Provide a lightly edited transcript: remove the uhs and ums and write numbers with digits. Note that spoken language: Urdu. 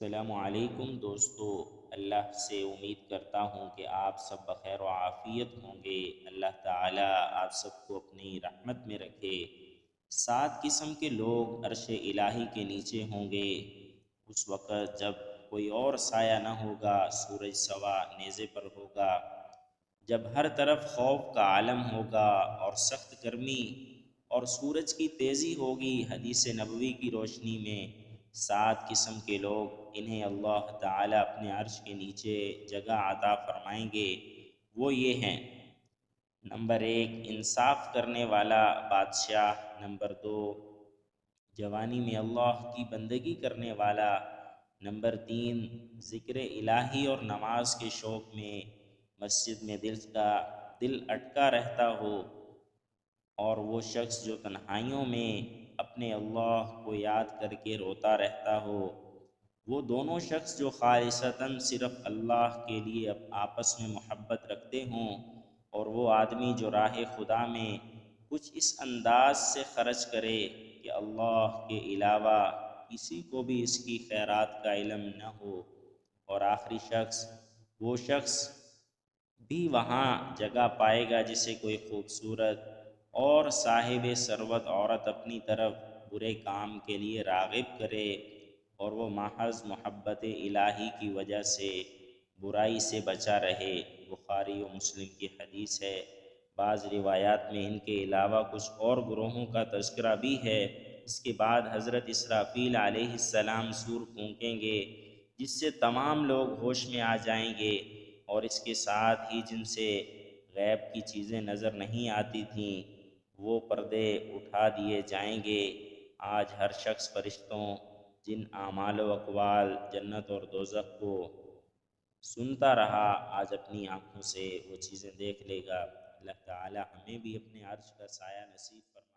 السلام علیکم دوستو، اللہ سے امید کرتا ہوں کہ آپ سب بخیر و عافیت ہوں گے۔ اللہ تعالیٰ آپ سب کو اپنی رحمت میں رکھے۔ 7 قسم کے لوگ عرش الہی کے نیچے ہوں گے اس وقت جب کوئی اور سایہ نہ ہوگا، سورج سوا نیزے پر ہوگا، جب ہر طرف خوف کا عالم ہوگا اور سخت گرمی اور سورج کی تیزی ہوگی۔ حدیث نبوی کی روشنی میں 7 قسم کے لوگ انہیں اللہ تعالیٰ اپنے عرش کے نیچے جگہ عطا فرمائیں گے۔ وہ یہ ہیں: نمبر 1، انصاف کرنے والا بادشاہ۔ نمبر 2، جوانی میں اللہ کی بندگی کرنے والا۔ نمبر 3، ذکر الہی اور نماز کے شوق میں مسجد میں دل اٹکا رہتا ہو، اور وہ شخص جو تنہائیوں میں اپنے اللہ کو یاد کر کے روتا رہتا ہو۔ وہ دونوں شخص جو خالصتاً صرف اللہ کے لیے آپس میں محبت رکھتے ہوں، اور وہ آدمی جو راہ خدا میں کچھ اس انداز سے خرچ کرے کہ اللہ کے علاوہ کسی کو بھی اس کی خیرات کا علم نہ ہو۔ اور آخری شخص، وہ شخص بھی وہاں جگہ پائے گا جسے کوئی خوبصورت اور صاحب ثروت عورت اپنی طرف برے کام کے لیے راغب کرے، اور وہ محض محبت الہی کی وجہ سے برائی سے بچا رہے۔ بخاری و مسلم کی حدیث ہے۔ بعض روایات میں ان کے علاوہ کچھ اور گروہوں کا تذکرہ بھی ہے۔ اس کے بعد حضرت اسرافیل علیہ السلام سور پھونکیں گے، جس سے تمام لوگ ہوش میں آ جائیں گے، اور اس کے ساتھ ہی جن سے غیب کی چیزیں نظر نہیں آتی تھیں وہ پردے اٹھا دیے جائیں گے۔ آج ہر شخص فرشتوں، جن اعمال و اقوال، جنت اور دوزخ کو سنتا رہا، آج اپنی آنکھوں سے وہ چیزیں دیکھ لے گا۔ اللہ تعالی ہمیں بھی اپنے عرش کا سایہ نصیب فرمائے۔